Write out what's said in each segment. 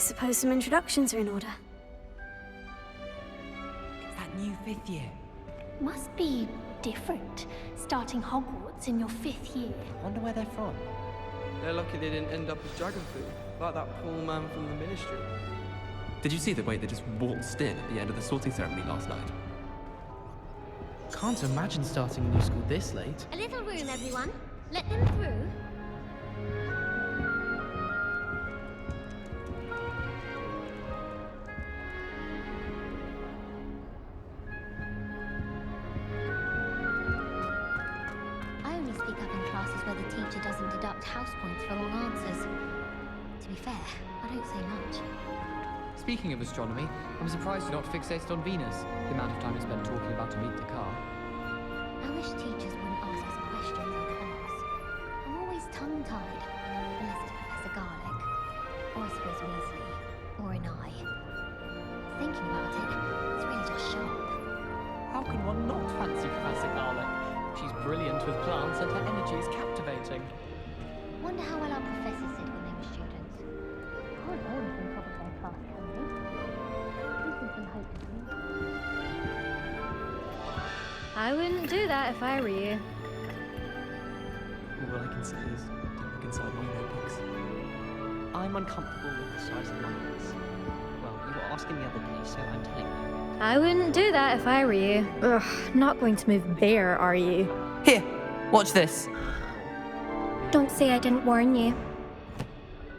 suppose some introductions are in order. It's that new 5th year. Must be different, starting Hogwarts in your 5th year. Wonder where they're from. They're lucky they didn't end up as dragon food, like that poor man from the Ministry. Did you see the way they just waltzed in at the end of the sorting ceremony last night? Can't imagine starting a new school this late. A little room, everyone. Let them through. I only speak up in classes where the teacher doesn't deduct house points for wrong answers. To be fair, I don't say much. Speaking of astronomy, I'm surprised you're not fixated on Venus, the amount of time you spend talking about to meet the car. I wish teachers wouldn't ask us questions in class. I'm always tongue-tied, unless it's Professor Garlick, or I suppose Weasley, or an I. Thinking about it, it's really just sharp. How can one not fancy Professor Garlick? She's brilliant with plants and her energy is captivating. Wonder how well our professors did when they were students. Can't all of them top of their class, can they? Gives them some hope, doesn't it? I wouldn't do that if I were you. All I can say is, don't look inside my notebooks. I'm uncomfortable with the size of my eyes. Well, you were asking the other day, so I'm telling you. I wouldn't do that if I were you. Ugh, not going to move there, are you? Here, watch this. Don't say I didn't warn you.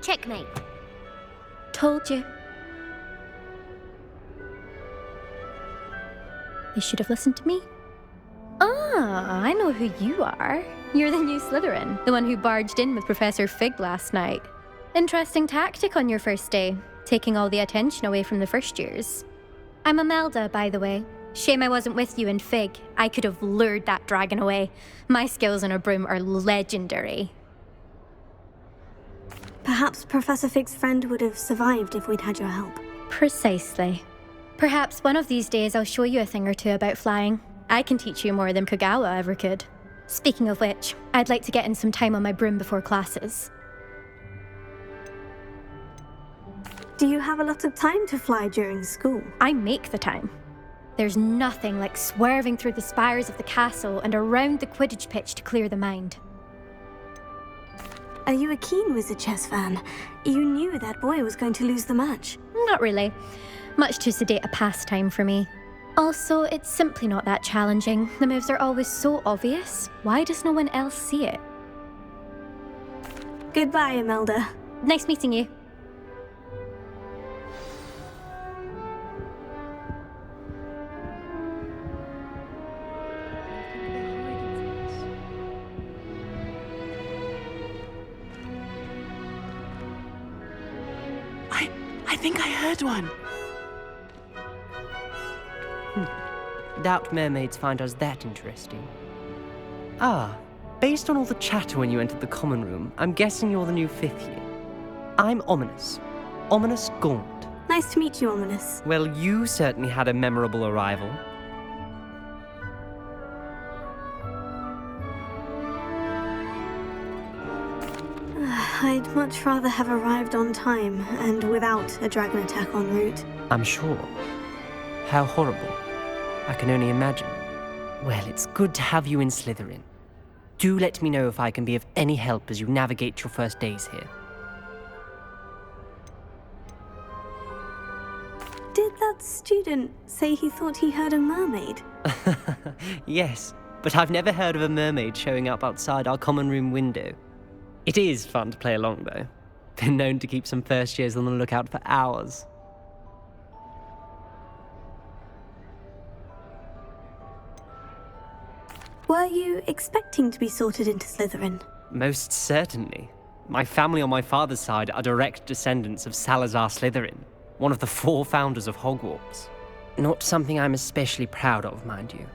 Checkmate. Told you. You should have listened to me. Ah, I know who you are. You're the new Slytherin, the one who barged in with Professor Fig last night. Interesting tactic on your first day, taking all the attention away from the first years. I'm Imelda, by the way. Shame I wasn't with you in Fig. I could have lured that dragon away. My skills on a broom are legendary. Perhaps Professor Fig's friend would have survived if we'd had your help. Precisely. Perhaps one of these days I'll show you a thing or two about flying. I can teach you more than Kogawa ever could. Speaking of which, I'd like to get in some time on my broom before classes. Do you have a lot of time to fly during school? I make the time. There's nothing like swerving through the spires of the castle and around the Quidditch pitch to clear the mind. Are you a keen Wizard Chess fan? You knew that boy was going to lose the match. Not really. Much too sedate a pastime for me. Also, it's simply not that challenging. The moves are always so obvious. Why does no one else see it? Goodbye, Imelda. Nice meeting you. I think I heard one. Doubt mermaids find us that interesting. Ah, based on all the chatter when you entered the common room, I'm guessing you're the new 5th year. I'm Ominous. Ominous Gaunt. Nice to meet you, Ominous. Well, you certainly had a memorable arrival. I'd much rather have arrived on time and without a dragon attack en route. I'm sure. How horrible. I can only imagine. Well, it's good to have you in Slytherin. Do let me know if I can be of any help as you navigate your first days here. Did that student say he thought he heard a mermaid? Yes, but I've never heard of a mermaid showing up outside our common room window. It is fun to play along, though. Been known to keep some first years on the lookout for hours. Were you expecting to be sorted into Slytherin? Most certainly. My family on my father's side are direct descendants of Salazar Slytherin, one of the 4 founders of Hogwarts. Not something I'm especially proud of, mind you.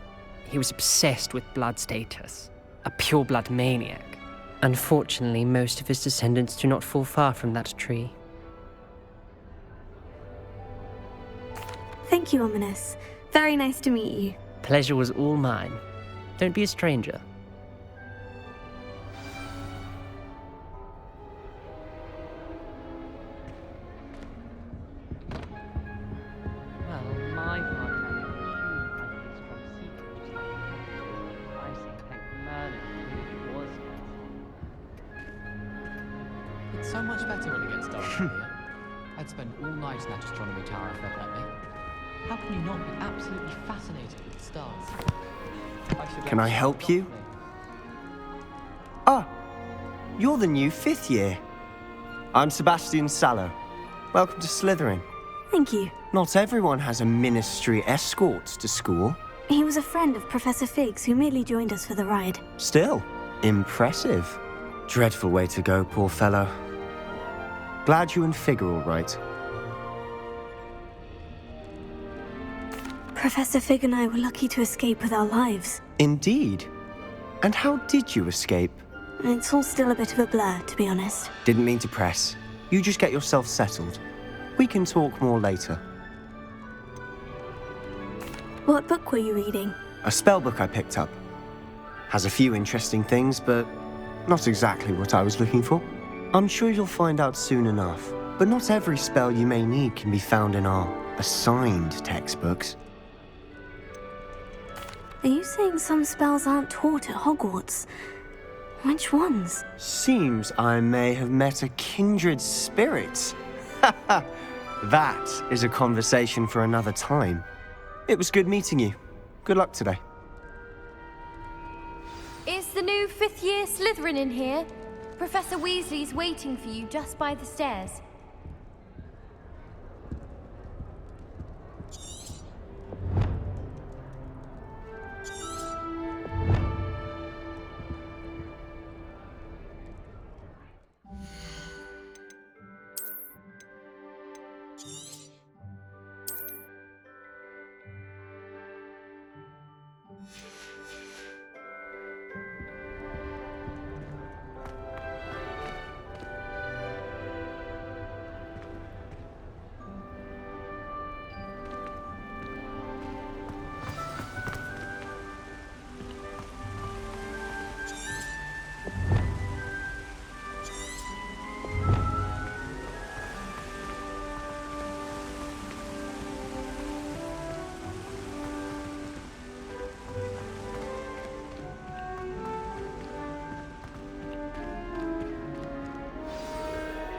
He was obsessed with blood status, a pure-blood maniac. Unfortunately, most of his descendants do not fall far from that tree. Thank you, Ominous. Very nice to meet you. Pleasure was all mine. Don't be a stranger. It's so much better when it gets dark in here. I'd spend all night in that astronomy tower if they'd let me. How can you not be absolutely fascinated with the stars? Can I help you? Ah, you're the new 5th year. I'm Sebastian Sallow. Welcome to Slytherin. Thank you. Not everyone has a ministry escort to school. He was a friend of Professor Fig's who merely joined us for the ride. Still, impressive. Dreadful way to go, poor fellow. Glad you and Fig are all right. Professor Fig and I were lucky to escape with our lives. Indeed. And how did you escape? It's all still a bit of a blur, to be honest. Didn't mean to press. You just get yourself settled. We can talk more later. What book were you reading? A spell book I picked up. Has a few interesting things, but not exactly what I was looking for. I'm sure you'll find out soon enough. But not every spell you may need can be found in our assigned textbooks. Are you saying some spells aren't taught at Hogwarts? Which ones? Seems I may have met a kindred spirit. That is a conversation for another time. It was good meeting you. Good luck today. Is the new 5th year Slytherin in here? Professor Weasley's waiting for you just by the stairs.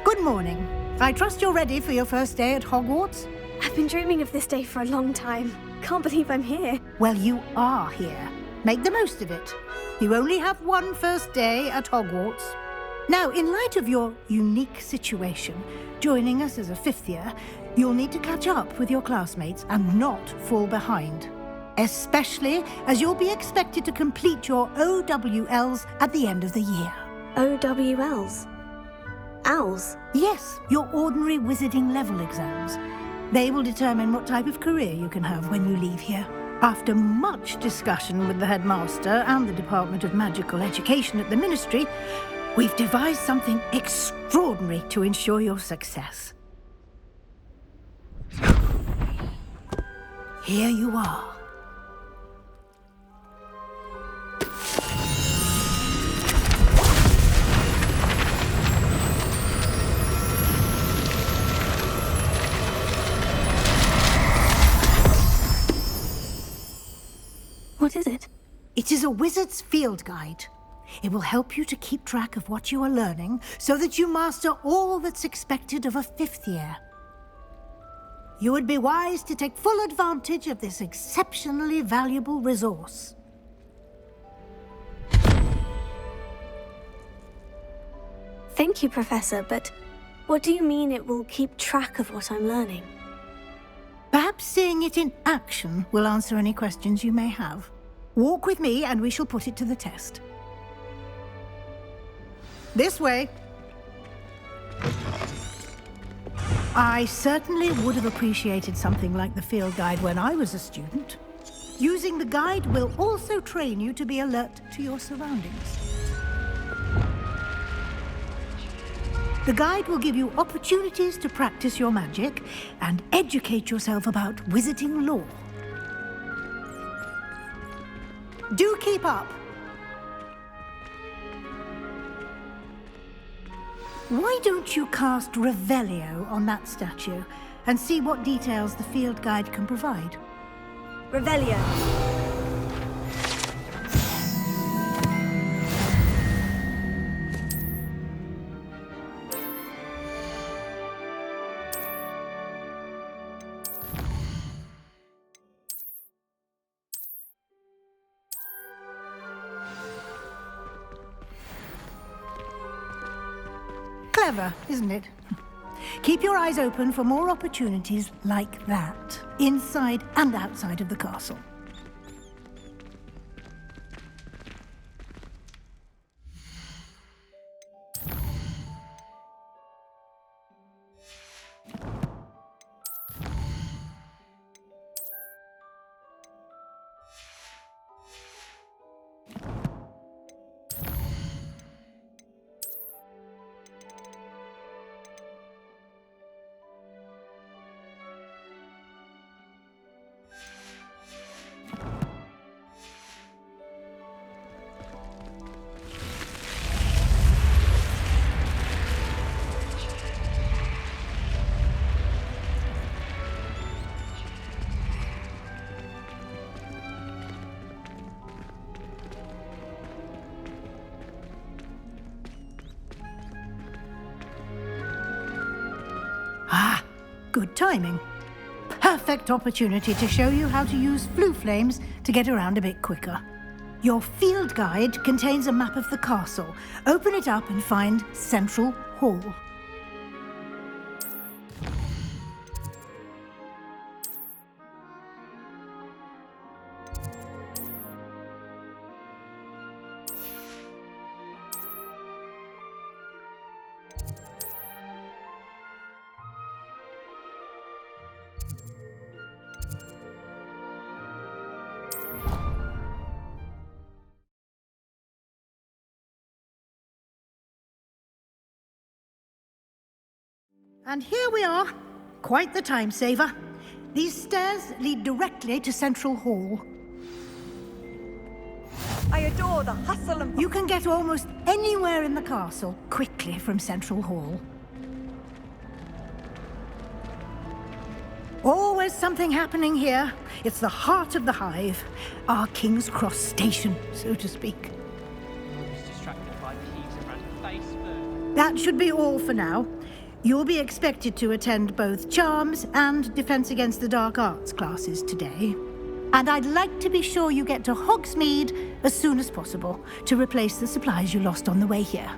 Good morning. I trust you're ready for your first day at Hogwarts? I've been dreaming of this day for a long time. Can't believe I'm here. Well, you are here. Make the most of it. You only have one first day at Hogwarts. Now, in light of your unique situation, joining us as a 5th year, you'll need to catch up with your classmates and not fall behind. Especially as you'll be expected to complete your OWLs at the end of the year. OWLs? Owls? Yes, your ordinary wizarding level exams. They will determine what type of career you can have when you leave here. After much discussion with the headmaster and the Department of Magical Education at the Ministry, we've devised something extraordinary to ensure your success. Here you are. What is it? It is a wizard's field guide. It will help you to keep track of what you are learning so that you master all that's expected of a 5th year. You would be wise to take full advantage of this exceptionally valuable resource. Thank you, Professor, but what do you mean it will keep track of what I'm learning? Perhaps seeing it in action will answer any questions you may have. Walk with me and we shall put it to the test. This way. I certainly would have appreciated something like the field guide when I was a student. Using the guide will also train you to be alert to your surroundings. The guide will give you opportunities to practice your magic and educate yourself about wizarding lore. Do keep up. Why don't you cast Revelio on that statue and see what details the field guide can provide? Revelio. Clever, isn't it? Keep your eyes open for more opportunities like that, inside and outside of the castle. Good timing. Perfect opportunity to show you how to use flue flames to get around a bit quicker. Your field guide contains a map of the castle. Open it up and find Central Hall. And here we are. Quite the time saver. These stairs lead directly to Central Hall. I adore the hustle and... You can get almost anywhere in the castle quickly from Central Hall. Always something happening here. It's the heart of the hive. Our King's Cross station, so to speak. I was distracted by peas around Facebook. That should be all for now. You'll be expected to attend both Charms and Defense Against the Dark Arts classes today. And I'd like to be sure you get to Hogsmeade as soon as possible to replace the supplies you lost on the way here.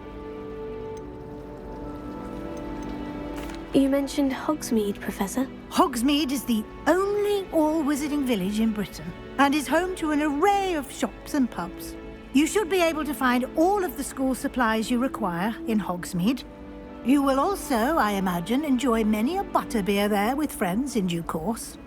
You mentioned Hogsmeade, Professor. Hogsmeade is the only all-wizarding village in Britain and is home to an array of shops and pubs. You should be able to find all of the school supplies you require in Hogsmeade. You will also, I imagine, enjoy many a butterbeer there with friends in due course.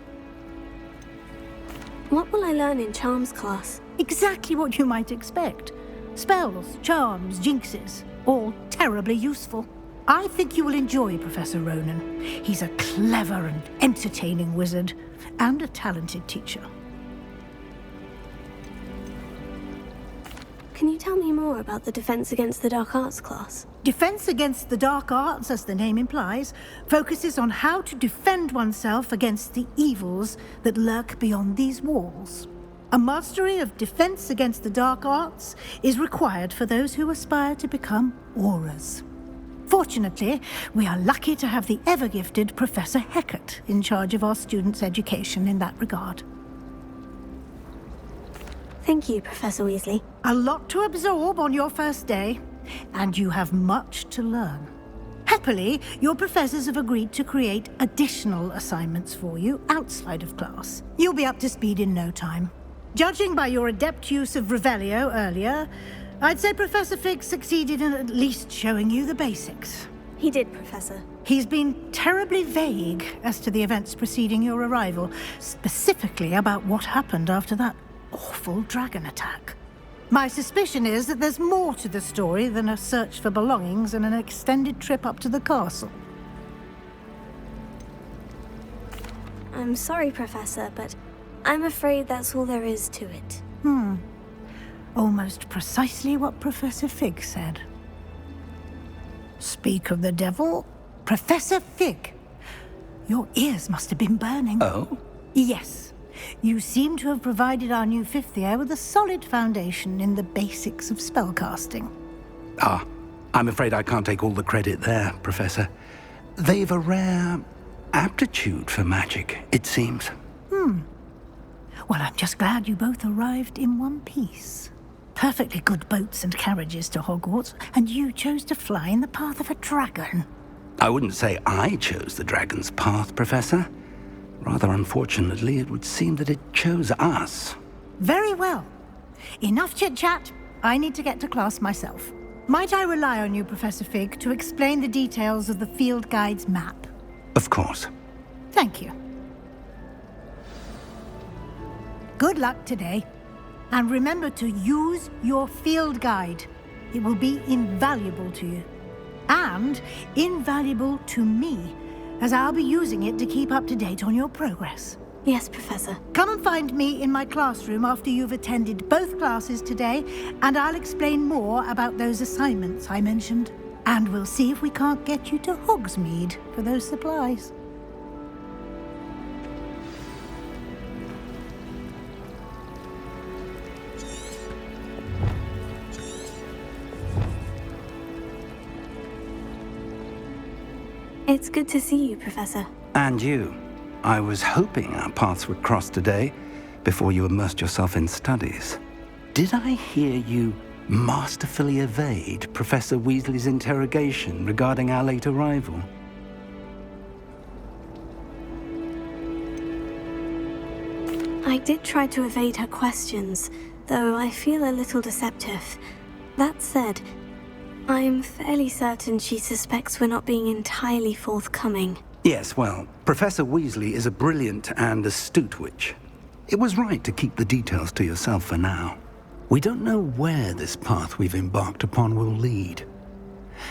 What will I learn in Charms class? Exactly what you might expect. Spells, charms, jinxes, all terribly useful. I think you will enjoy Professor Ronan. He's a clever and entertaining wizard, and a talented teacher. Can you tell me more about the Defense Against the Dark Arts class? Defense Against the Dark Arts, as the name implies, focuses on how to defend oneself against the evils that lurk beyond these walls. A mastery of Defense Against the Dark Arts is required for those who aspire to become auras. Fortunately, we are lucky to have the ever-gifted Professor Hecat in charge of our students' education in that regard. Thank you, Professor Weasley. A lot to absorb on your first day, and you have much to learn. Happily, your professors have agreed to create additional assignments for you outside of class. You'll be up to speed in no time. Judging by your adept use of Revelio earlier, I'd say Professor Fig succeeded in at least showing you the basics. He did, Professor. He's been terribly vague as to the events preceding your arrival, specifically about what happened after that awful dragon attack. My suspicion is that there's more to the story than a search for belongings and an extended trip up to the castle. I'm sorry, Professor, but I'm afraid that's all there is to it. Almost precisely what Professor Fig said. Speak of the devil, Professor Fig. Your ears must have been burning. Oh? Yes. You seem to have provided our new fifth year with a solid foundation in the basics of spellcasting. Ah, I'm afraid I can't take all the credit there, Professor. They've a rare aptitude for magic, it seems. Well, I'm just glad you both arrived in one piece. perfectly good boats and carriages to Hogwarts, and you chose to fly in the path of a dragon. I wouldn't say I chose the dragon's path, Professor. Rather unfortunately, it would seem that it chose us. Very well. Enough chit-chat. I need to get to class myself. Might I rely on you, Professor Fig, to explain the details of the field guide's map? Of course. Thank you. Good luck today. And remember to use your field guide. It will be invaluable to you. And invaluable to me, as I'll be using it to keep up to date on your progress. Yes, Professor. Come and find me in my classroom after you've attended both classes today, and I'll explain more about those assignments I mentioned. And we'll see if we can't get you to Hogsmeade for those supplies. It's good to see you, Professor. And you. I was hoping our paths would cross today, before you immersed yourself in studies. Did I hear you masterfully evade Professor Weasley's interrogation regarding our late arrival? I did try to evade her questions, though I feel a little deceptive. That said, I'm fairly certain she suspects we're not being entirely forthcoming. Yes, well, Professor Weasley is a brilliant and astute witch. It was right to keep the details to yourself for now. We don't know where this path we've embarked upon will lead.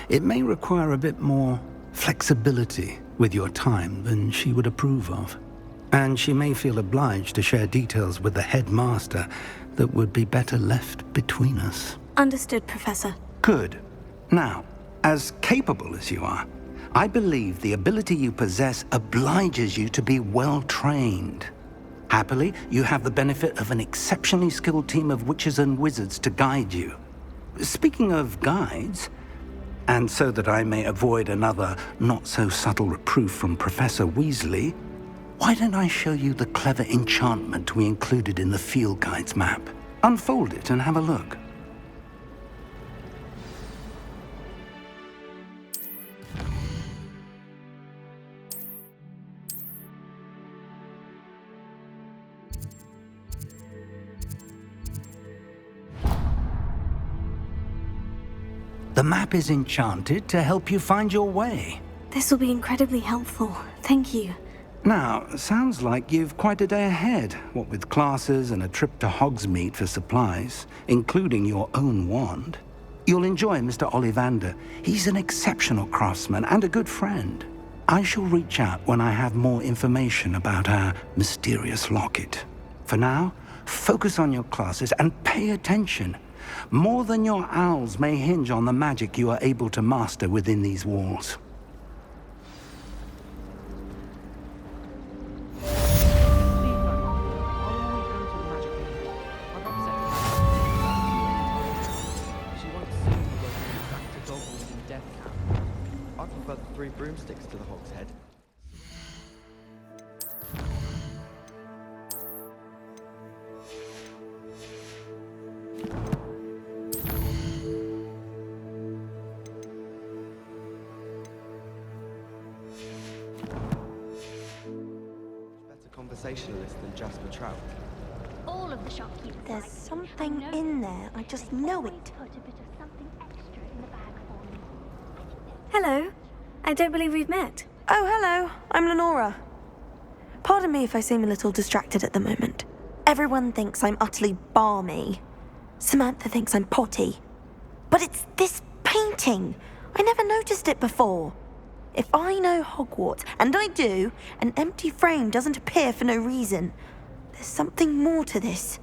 It may require a bit more flexibility with your time than she would approve of. And she may feel obliged to share details with the headmaster that would be better left between us. Understood, Professor. Good. Now, as capable as you are, I believe the ability you possess obliges you to be well trained. Happily, you have the benefit of an exceptionally skilled team of witches and wizards to guide you. Speaking of guides, and so that I may avoid another not-so-subtle reproof from Professor Weasley, why don't I show you the clever enchantment we included in the field guide's map? Unfold it and have a look. The map is enchanted to help you find your way. This will be incredibly helpful. Thank you. Now, sounds like you've quite a day ahead, what with classes and a trip to Hogsmeade for supplies, including your own wand. You'll enjoy Mr. Ollivander. He's an exceptional craftsman and a good friend. I shall reach out when I have more information about our mysterious locket. For now, focus on your classes and pay attention. More than your owls may hinge on the magic you are able to master within these walls. I prefer the 3 broomsticks to the Hog's Head. Conversationalist than Jasper Trout. All of the shopkeepers. There's something in there. I just know it. Put a bit of something extra in the bag for me. Hello. I don't believe we've met. Oh, hello. I'm Lenora. Pardon me if I seem a little distracted at the moment. Everyone thinks I'm utterly balmy. Samantha thinks I'm potty. But it's this painting. I never noticed it before. If I know Hogwarts, and I do, an empty frame doesn't appear for no reason. There's something more to this.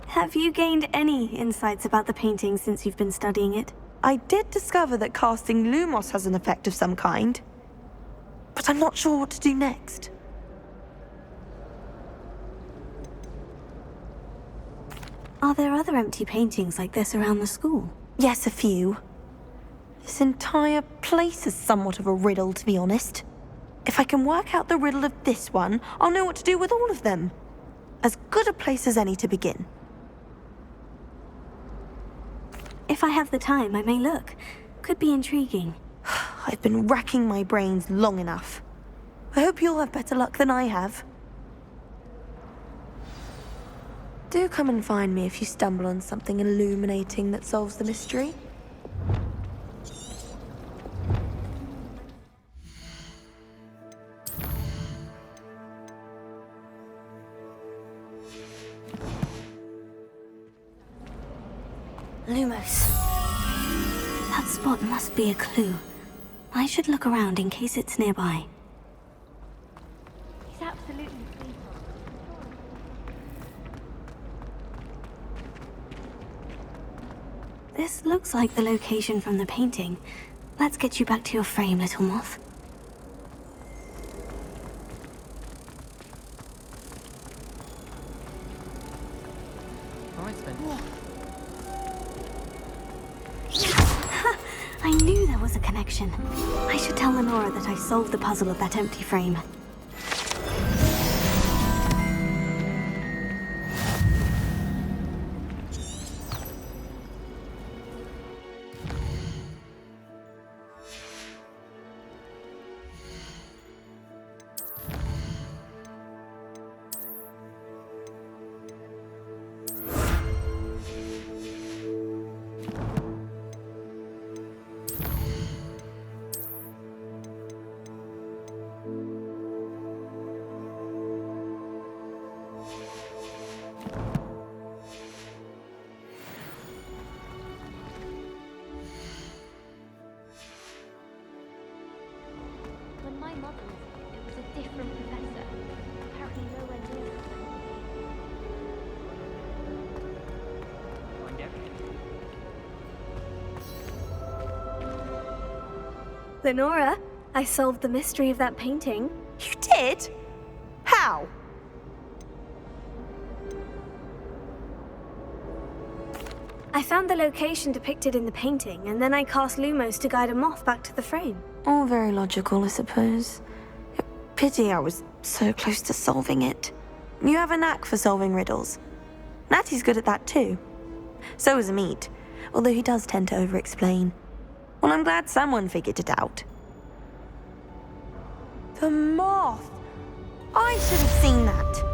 Have you gained any insights about the painting since you've been studying it? I did discover that casting Lumos has an effect of some kind. But I'm not sure what to do next. Are there other empty paintings like this around the school? Yes, a few. This entire place is somewhat of a riddle, to be honest. If I can work out the riddle of this one, I'll know what to do with all of them. As good a place as any to begin. If I have the time, I may look. Could be intriguing. I've been racking my brains long enough. I hope you'll have better luck than I have. Do come and find me if you stumble on something illuminating that solves the mystery. Lumos. That spot must be a clue. I should look around in case it's nearby. He's absolutely lethal. This looks like the location from the painting. Let's get you back to your frame, little moth. I spent... I knew there was a connection. I should tell Lenora that I solved the puzzle of that empty frame. When my mother was here, it was a different professor. Apparently nowhere near Lenora, I solved the mystery of that painting. You did? How? I found the location depicted in the painting, and then I cast Lumos to guide a moth back to the frame. All very logical, I suppose. Pity I was so close to solving it. You have a knack for solving riddles. Natty's good at that too. So is Amit, although he does tend to over-explain. Well, I'm glad someone figured it out. The moth! I should have seen that.